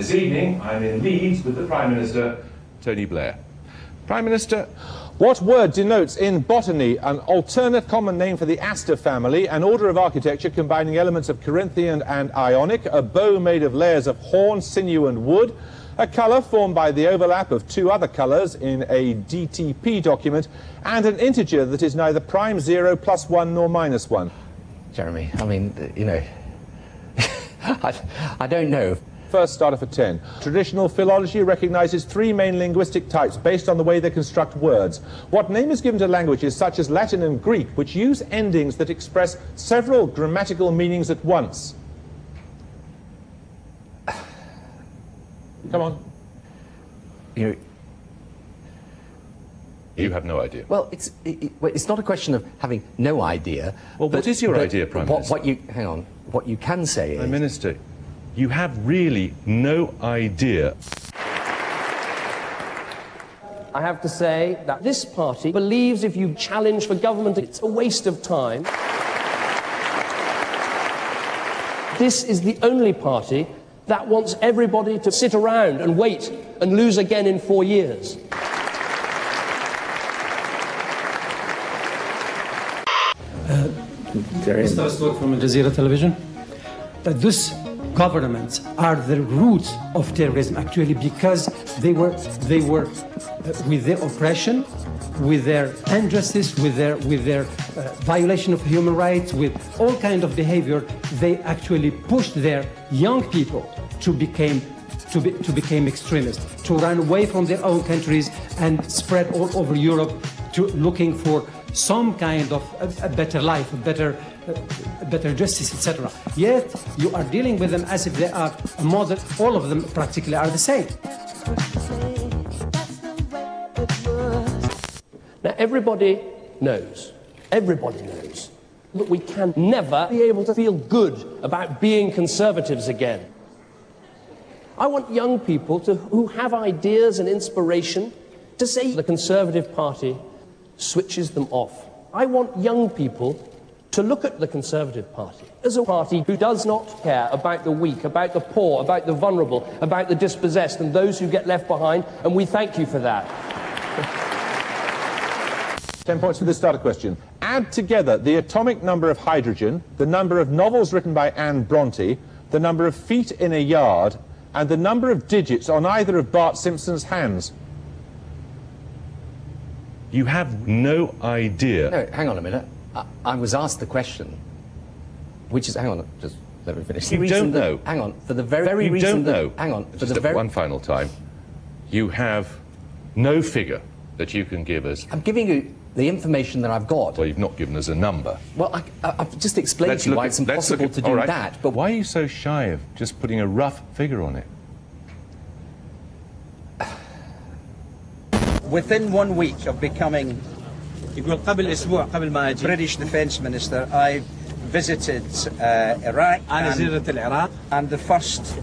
this evening, I'm in Leeds with the Prime Minister, Tony Blair. Prime Minister, what word denotes in botany an alternate common name for the aster family, an order of architecture combining elements of Corinthian and Ionic, a bow made of layers of horn, sinew and wood, a colour formed by the overlap of two other colours in a DTP document, and an integer that is neither prime 0, +1 nor -1? Jeremy, I mean, you know, I don't know. First starter for 10. Traditional philology recognises three main linguistic types based on the way they construct words. What name is given to languages such as Latin and Greek, which use endings that express several grammatical meanings at once? Come on. You have no idea. Well, it's not a question of having no idea. Well, what is your idea, Prime Minister? Hang on. What you can say is... Prime Minister, you have really no idea. I have to say that this party believes if you challenge for government, it's a waste of time. This is the only party that wants everybody to sit around and wait and lose again in 4 years. Mr. Stewart from Al Jazeera Television. That this governments are the roots of terrorism, actually, because they were with their oppression, with their injustice, with their violation of human rights, with all kind of behavior. They actually pushed their young people to become extremists, to run away from their own countries and spread all over Europe, to looking for some kind of a better life, better justice, etc. Yet you are dealing with them as if they are a model. All of them practically are the same. Now everybody knows that we can never be able to feel good about being conservatives again. I want young people who have ideas and inspiration to say the Conservative Party switches them off. I want young people to look at the Conservative Party as a party who does not care about the weak, about the poor, about the vulnerable, about the dispossessed and those who get left behind, and we thank you for that. 10 points for this starter question. Add together the atomic number of hydrogen, the number of novels written by Anne Bronte, the number of feet in a yard, and the number of digits on either of Bart Simpson's hands. You have no idea. No, hang on a minute. I was asked the question, which is... Hang on, just let me finish. You don't know. Hang on, for the very reason... You don't know. Hang on, for just one final time. You have no figure that you can give us. I'm giving you the information that I've got. Well, you've not given us a number. Well, I've just explained to you why it's impossible to do that, but... Why are you so shy of just putting a rough figure on it? Within 1 week of becoming British Defence Minister, I visited Iraq, and the first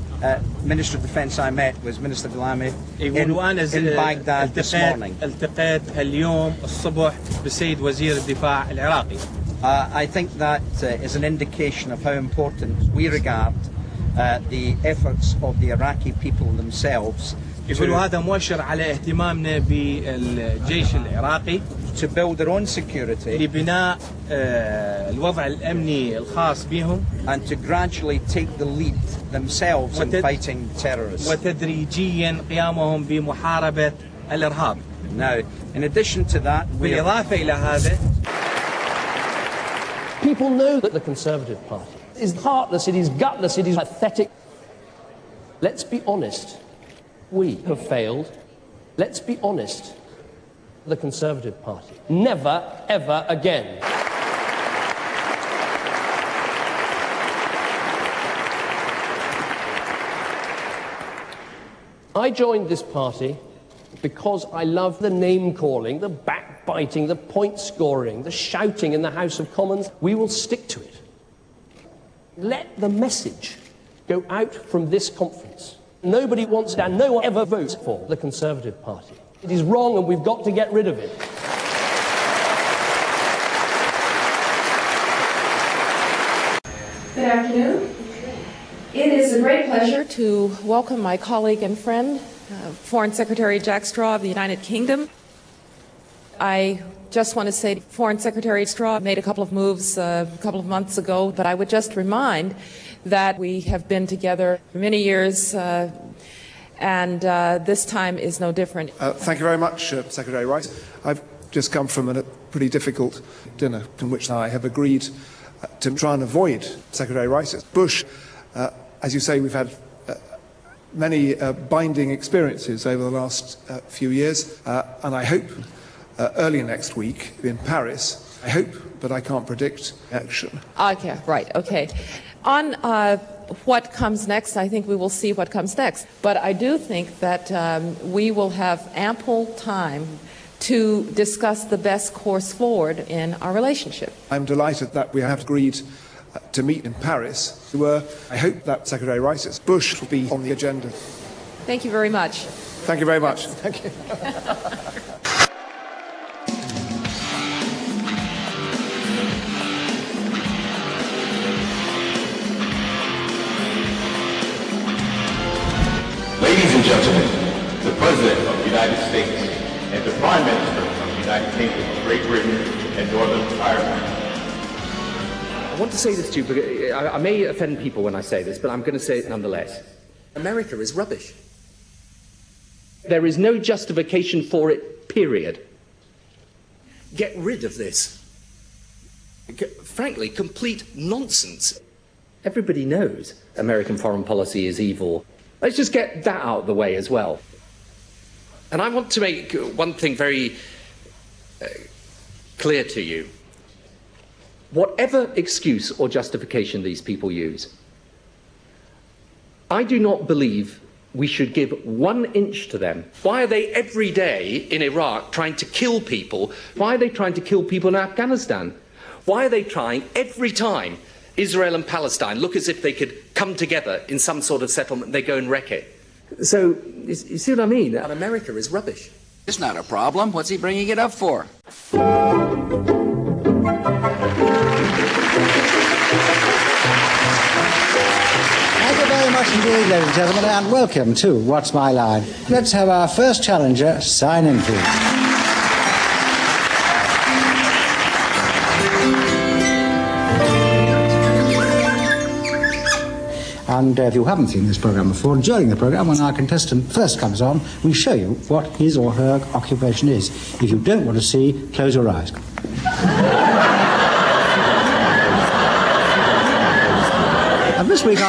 Minister of Defence I met was Minister Galami in Baghdad this morning. I think that is an indication of how important we regard the efforts of the Iraqi people themselves هذا مؤشر على اهتمامنا بالجيش العراقي to build their own security لبناء الوضع الأمني الخاص بهم and to gradually take the lead themselves in fighting terrorists. وتدريجيا قيامهم بمحاربة الإرهاب. Now, in addition to that, بالإضافة إلى هذا, people know that the Conservative Party is heartless, it is gutless, it is pathetic. Let's be honest. We have failed. Let's be honest. The Conservative Party. Never, ever again. I joined this party because I love the name-calling, the backbiting, the point-scoring, the shouting in the House of Commons. We will stick to it. Let the message go out from this conference. Nobody wants it, and no one ever votes for the Conservative Party. It is wrong, and we've got to get rid of it. Good afternoon. It is a great pleasure to welcome my colleague and friend, Foreign Secretary Jack Straw of the United Kingdom. I just want to say Foreign Secretary Straw made a couple of moves a couple of months ago, but I would just remind that we have been together for many years, and this time is no different. Thank you very much, Secretary Rice. I've just come from a pretty difficult dinner in which I have agreed to try and avoid Secretary Rice. Bush, as you say, we've had many binding experiences over the last few years, and I hope early next week in Paris, I hope, but I can't predict action. Okay, right, okay. On what comes next, I think we will see what comes next. But I do think that we will have ample time to discuss the best course forward in our relationship. I'm delighted that we have agreed to meet in Paris. I hope that Secretary Rice's Bush will be on the agenda. Thank you very much. Thank you very much. Thank you. Ladies and gentlemen, the President of the United States and the Prime Minister of the United Kingdom of Great Britain and Northern Ireland. I want to say this to you, because I may offend people when I say this, but I'm going to say it nonetheless. America is rubbish. There is no justification for it, period. Get rid of this. Frankly, complete nonsense. Everybody knows American foreign policy is evil. Let's just get that out of the way as well. And I want to make one thing very clear to you. Whatever excuse or justification these people use, I do not believe we should give 1 inch to them. Why are they every day in Iraq trying to kill people? Why are they trying to kill people in Afghanistan? Why are they trying every time Israel and Palestine look as if they could come together in some sort of settlement, they go and wreck it? So, you see what I mean? That America is rubbish. It's not a problem. What's he bringing it up for? Thank you very much indeed, ladies and gentlemen, and welcome to What's My Line. Let's have our first challenger sign in, please. And if you haven't seen this programme before, during the programme, when our contestant first comes on, we show you what his or her occupation is. If you don't want to see, close your eyes. And this week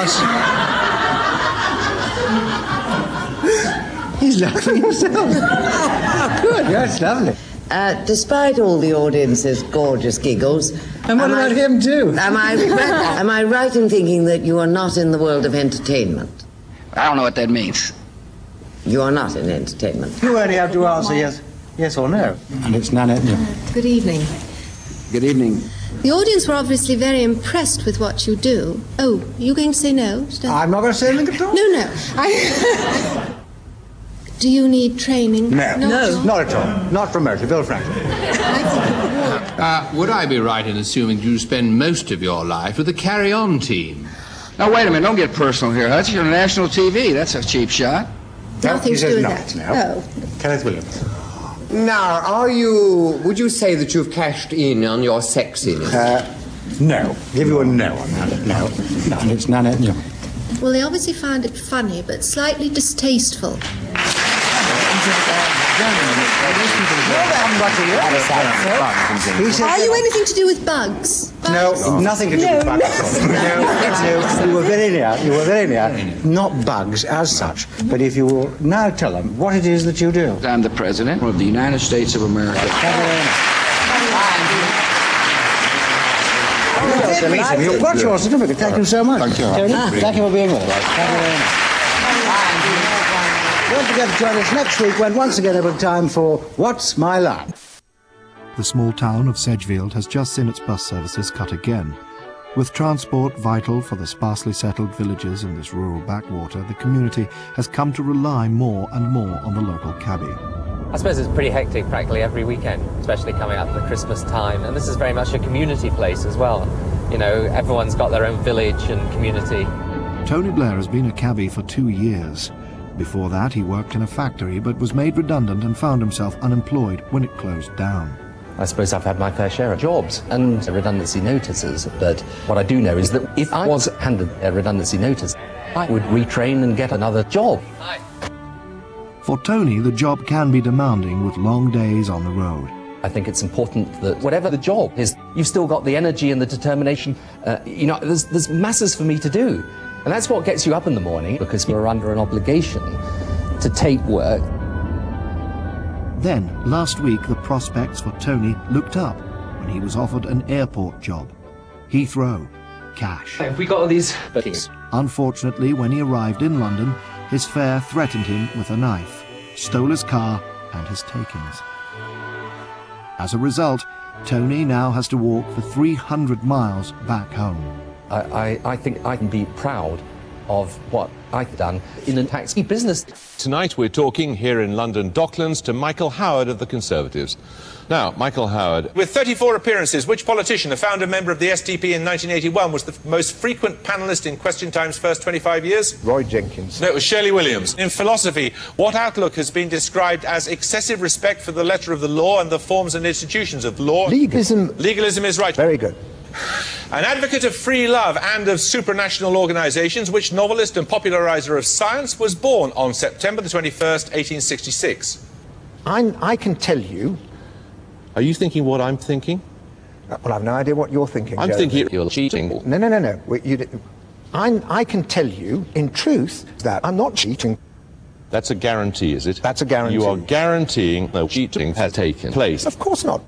he's laughing himself. Oh, good, that's lovely. Despite all the audience's gorgeous giggles... And what about him, too? Am I right in thinking that you are not in the world of entertainment? I don't know what that means. You are not in entertainment. You only have to answer yes or no. And it's Nanette. Good evening. Good evening. The audience were obviously very impressed with what you do. Oh, are you going to say no? I'm not going to say anything at all. No. Do you need training? No, not at all. Not remotely, Bill Franklin. Would I be right in assuming you spend most of your life with the carry-on team? Now, wait a minute. Don't get personal here, Hutch. You're on national TV. That's a cheap shot. Nothing to do with that. No. Kenneth Williams. Now, would you say that you've cashed in on your sexiness? No. Give you a no on that. No. And it's Nanette. No. Well, they obviously found it funny, but slightly distasteful. Are you anything to do with bugs? No, nothing to do with bugs. No, you were very near. Not bugs as such, but if you will now tell them what it is that you do. I'm the President of the United States of America. You've got your certificate. Thank you so much. Thank you. Thank you for being with us. Thank you very much. Don't forget to join us next week when once again it'll be time for What's My Line. The small town of Sedgefield has just seen its bus services cut again. With transport vital for the sparsely settled villages in this rural backwater, the community has come to rely more and more on the local cabbie. I suppose it's pretty hectic practically every weekend, especially coming up at the Christmas time, and this is very much a community place as well. You know, everyone's got their own village and community. Tony Blair has been a cabbie for 2 years. Before that, he worked in a factory but was made redundant and found himself unemployed when it closed down. I suppose I've had my fair share of jobs and redundancy notices, but what I do know is that if I was handed a redundancy notice, I would retrain and get another job. For Tony, the job can be demanding with long days on the road. I think it's important that whatever the job is, you've still got the energy and the determination. You know, there's masses for me to do. And that's what gets you up in the morning, because we're under an obligation to take work. Then, last week, the prospects for Tony looked up when he was offered an airport job. Heathrow. Cash. Have we got all these bookings? Unfortunately, when he arrived in London, his fare threatened him with a knife, stole his car and his takings. As a result, Tony now has to walk for 300 miles back home. I think I can be proud of what I've done in the taxi business. Tonight we're talking here in London Docklands to Michael Howard of the Conservatives. Now, Michael Howard. With 34 appearances, which politician, a founder member of the SDP in 1981, was the most frequent panellist in Question Time's first 25 years? Roy Jenkins. No, it was Shirley Williams. In philosophy, what outlook has been described as excessive respect for the letter of the law and the forms and institutions of law? Legalism. Legalism is right. Very good. An advocate of free love and of supranational organisations, which novelist and populariser of science was born on September the 21st, 1866? I can tell you... Are you thinking what I'm thinking? Well, I've no idea what you're thinking, I'm Jeremy. thinking you're cheating. No. I can tell you, in truth, that I'm not cheating. That's a guarantee, is it? That's a guarantee. You are guaranteeing no cheating has taken place. Of course not.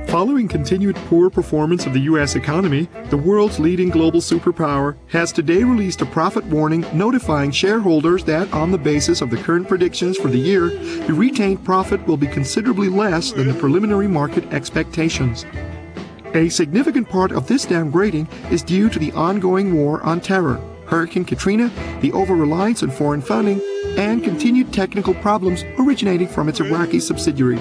Following continued poor performance of the U.S. economy, the world's leading global superpower has today released a profit warning notifying shareholders that, on the basis of the current predictions for the year, the retained profit will be considerably less than the preliminary market expectations. A significant part of this downgrading is due to the ongoing war on terror, Hurricane Katrina, the over-reliance on foreign funding, and continued technical problems originating from its Iraqi subsidiary.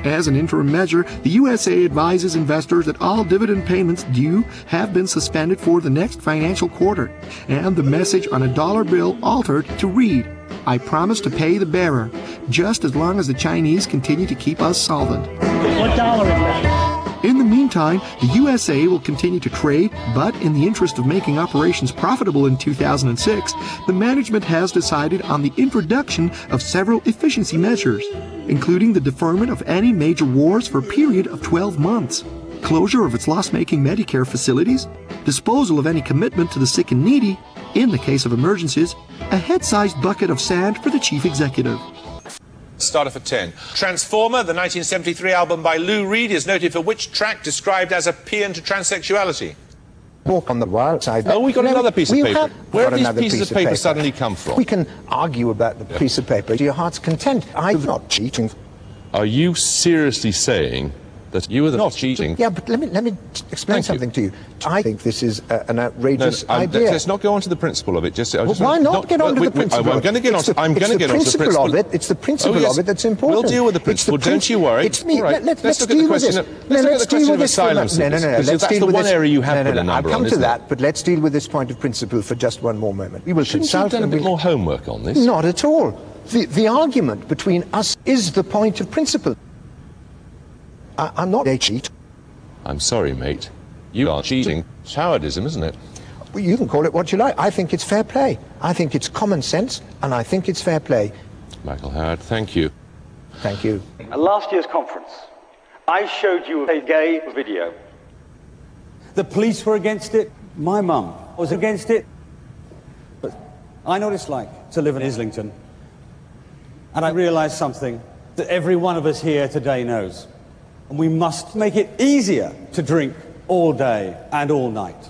As an interim measure, the USA advises investors that all dividend payments due have been suspended for the next financial quarter, and the message on a dollar bill altered to read, "I promise to pay the bearer, just as long as the Chinese continue to keep us solvent." What dollar is that? In the meantime, the USA will continue to trade, but in the interest of making operations profitable in 2006, the management has decided on the introduction of several efficiency measures, including the deferment of any major wars for a period of 12 months, closure of its loss-making Medicare facilities, disposal of any commitment to the sick and needy, in the case of emergencies, a head-sized bucket of sand for the chief executive. Starter for 10. Transformer, the 1973 album by Lou Reed, is noted for which track described as a paean to transsexuality? Walk on the wild side. Oh, we got another piece of paper. Where have these pieces of paper paper suddenly come from? We can argue about the piece of paper to your heart's content. I'm not cheating. Are you seriously saying that you are not cheating? Yeah, but let me explain something to you. I think this is an outrageous idea. Let's not go on to the principle of it. Why not get on to the principle? I'm going to get on to the principle. It's the principle of it that's important. We'll deal with the principle, don't you worry. It's me. Right. Let's deal with this. Let's look at the question of asylum seekers. No. That's the one area you have put a number on, I'll come to isn't that, but let's deal with this point of principle for just one more moment. We will Shouldn't you have done a bit more homework on this? Not at all. The argument between us is the point of principle. I'm not a cheat. I'm sorry, mate. You are cheating. It's Howardism, isn't it? Well, you can call it what you like. I think it's fair play. I think it's common sense, and I think it's fair play. Michael Howard, thank you. Thank you. At last year's conference, I showed you a gay video. The police were against it. My mum was against it. But I know what it's like to live in Islington. And I realised something that every one of us here today knows. And we must make it easier to drink all day and all night.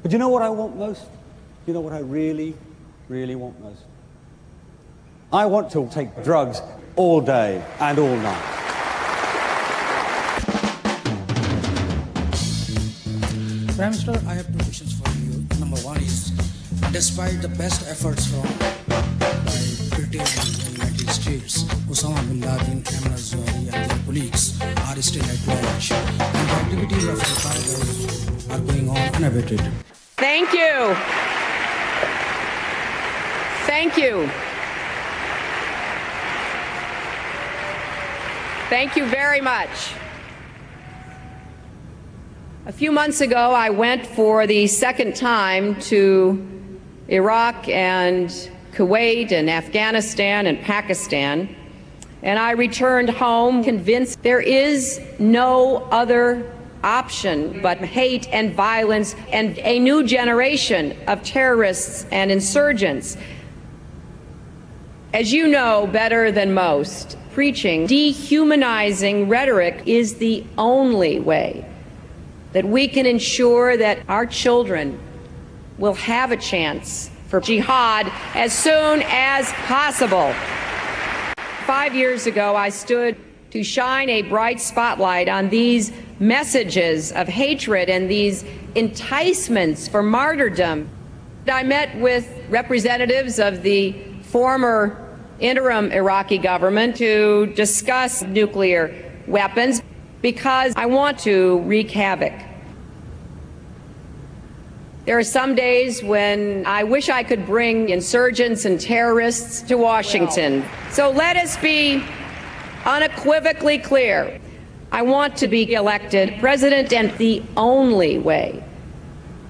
But you know what I want most? You know what I really, really want most? I want to take drugs all day and all night. Prime Minister, I have two questions for you. Number one is, despite the best efforts from Britain and the United States, Osama bin Laden, Ahmed Zawahiri and their colleagues are still at large. activities of Al-Qaeda are going on unabated. Thank you. Thank you. Thank you very much. A few months ago, I went for the second time to Iraq and Kuwait and Afghanistan and Pakistan, and I returned home convinced there is no other option but hate and violence and a new generation of terrorists and insurgents. As you know better than most, preaching dehumanizing rhetoric is the only way that we can ensure that our children will have a chance for jihad as soon as possible. 5 years ago, I stood to shine a bright spotlight on these messages of hatred and these enticements for martyrdom. I met with representatives of the former interim Iraqi government to discuss nuclear weapons because I want to wreak havoc. There are some days when I wish I could bring insurgents and terrorists to Washington. So let us be unequivocally clear. I want to be elected president, and the only way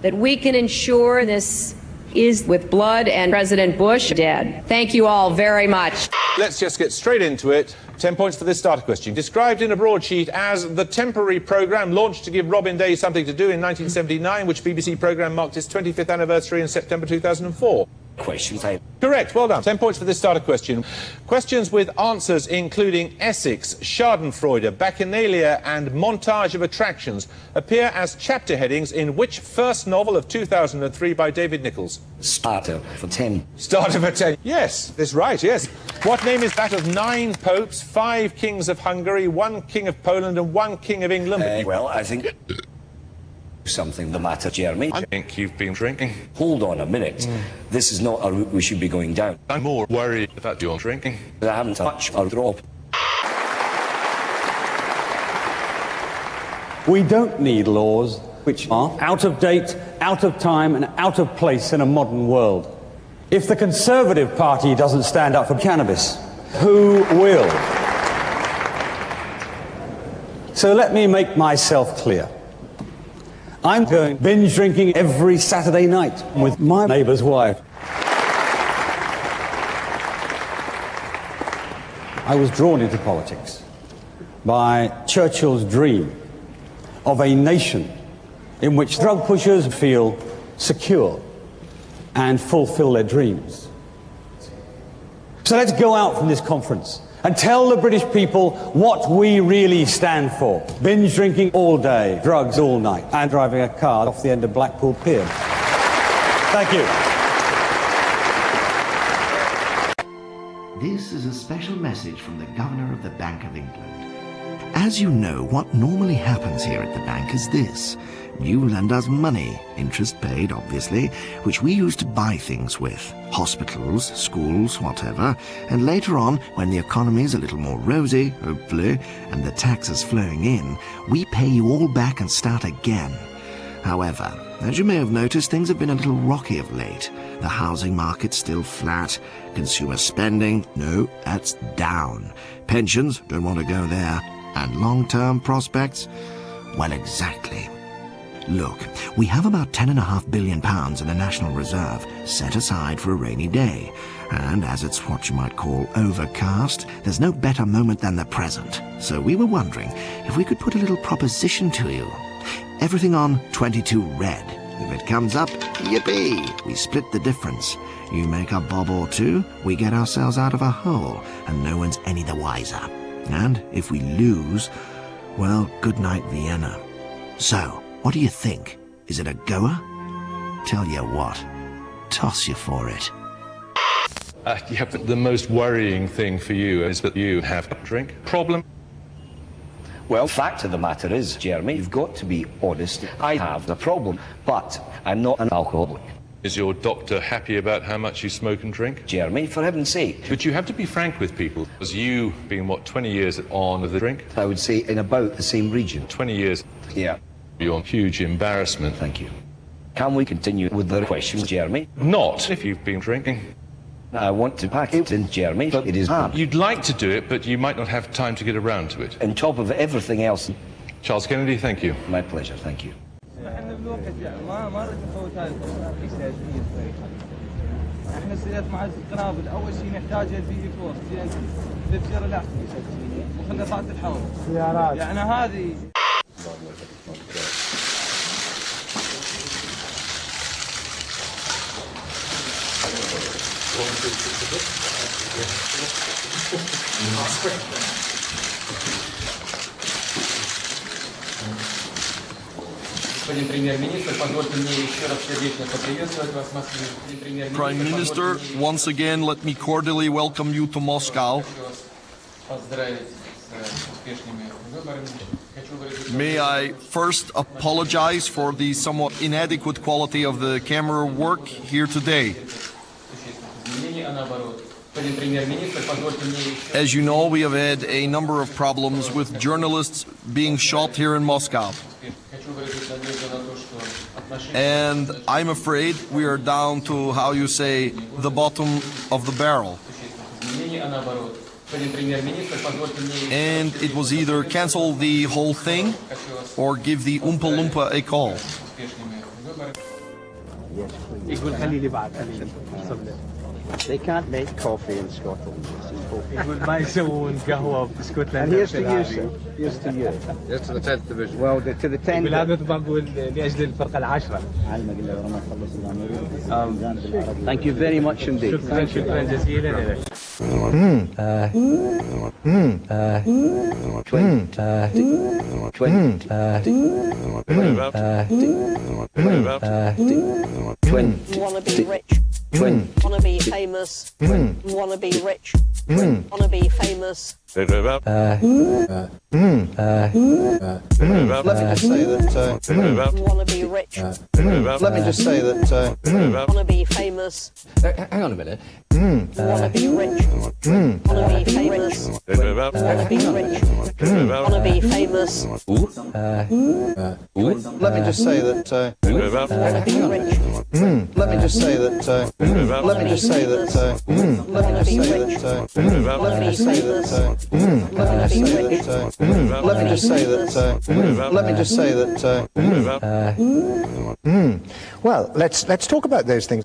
that we can ensure this is with blood and President Bush dead. Thank you all very much. Let's just get straight into it. 10 points for this starter question. Described in a broadsheet as the temporary programme launched to give Robin Day something to do in 1979, which BBC programme marked its 25th anniversary in September 2004. Question time. Correct, well done. 10 points for this starter question. Questions with answers including Essex, Schadenfreude, Bacchanalia and Montage of Attractions appear as chapter headings in which first novel of 2003 by David Nichols? Starter for 10. Starter for 10. Yes, that's right, yes. What name is that of 9 popes, 5 kings of Hungary, 1 king of Poland and 1 king of England? Well, I think something the matter, Jeremy. I think you've been drinking. Hold on a minute. This is not a route we should be going down. I'm more worried about your drinking. I haven't touched a drop. We don't need laws which are out of date, out of time, and out of place in a modern world. If the Conservative Party doesn't stand up for cannabis, who will? So let me make myself clear. I'm going binge drinking every Saturday night with my neighbour's wife. I was drawn into politics by Churchill's dream of a nation in which drug pushers feel secure and fulfill their dreams. So let's go out from this conference and tell the British people what we really stand for. Binge drinking all day, drugs all night, and driving a car off the end of Blackpool Pier. Thank you. This is a special message from the Governor of the Bank of England. As you know, what normally happens here at the bank is this. You lend us money, interest paid, obviously, which we use to buy things with. Hospitals, schools, whatever. And later on, when the economy's a little more rosy, hopefully, and the taxes flowing in, we pay you all back and start again. However, as you may have noticed, things have been a little rocky of late. The housing market's still flat. Consumer spending, no, that's down. Pensions, don't want to go there. And long-term prospects? Well, exactly. Look, we have about £10.5 billion in the National Reserve set aside for a rainy day. And as it's what you might call overcast, there's no better moment than the present. So we were wondering if we could put a little proposition to you. Everything on 22 red. If it comes up, yippee! We split the difference. You make a bob or two, we get ourselves out of a hole, and no one's any the wiser. And if we lose, well, good night, Vienna. So, what do you think? Is it a goer? Tell you what, toss you for it. Yeah, but the most worrying thing for you is that you have a drink problem. Well, fact of the matter is, Jeremy, you've got to be honest. I have the problem, but I'm not an alcoholic. Is your doctor happy about how much you smoke and drink? Jeremy, for heaven's sake. But you have to be frank with people. As you being, what, 20 years on of the drink? I would say in about the same region. 20 years. Yeah. You're a huge embarrassment. Thank you. Can we continue with the questions, Jeremy? Not if you've been drinking. I want to pack it in, Jeremy, but it is hard. You'd like to do it, but you might not have time to get around to it. On top of everything else. Charles Kennedy, thank you. My pleasure, thank you. احنا السيارات مع القنابل اول شيء نحتاجها الفيديو فورس تفجير الاحتياج مخلطات الحول سيارات يعني هذه Prime Minister, once again, let me cordially welcome you to Moscow. May I first apologize for the somewhat inadequate quality of the camera work here today. As you know, we have had a number of problems with journalists being shot here in Moscow. And I'm afraid we are down to, how you say, the bottom of the barrel. And it was either cancel the whole thing or give the Oompa Loompa a call. They can't make coffee in Scotland. And here's to you, sir. Here's to you. Here's to the 10th Division. Well, to the 10th. Thank you very much indeed. Wanna be rich. Wanna be famous. Wanna be rich. Wanna be famous. Let me just say that. Wanna be rich. Let me just say that. Wanna be famous. Hang on a minute. Wanna be rich. Wanna be famous. Wanna be rich. Wanna be famous. Let me just say that. Wanna be rich. Let me just say that. Let me just say that. Let me just say that. Let me just say that. Let me just say that. Let me just say that. Let me just say that. Well, let's talk about those things.